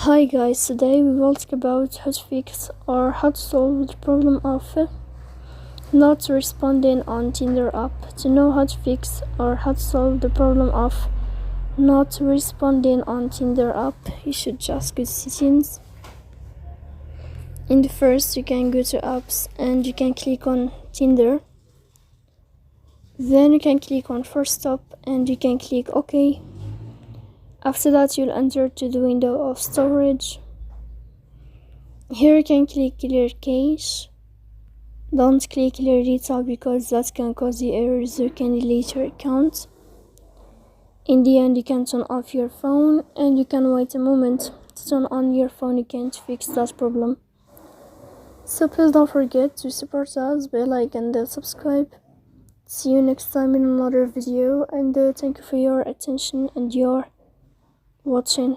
Hi guys, today we will talk about how to fix or how to solve the problem of not responding on Tinder app. To know how to fix or how to solve the problem of not responding on Tinder app, you should just go to settings. In the first, you can go to apps and you can click on Tinder. Then you can click on first stop and you can click OK. After that, you'll enter to the window of storage. Here you can click clear cache. Don't click clear data because that can cause you errors. You can delete your account. In the end, you can turn off your phone and you can wait a moment to turn on your phone again to fix that problem. So please don't forget to support us by like and subscribe. See you next time in another video, and thank you for your attention and your watching.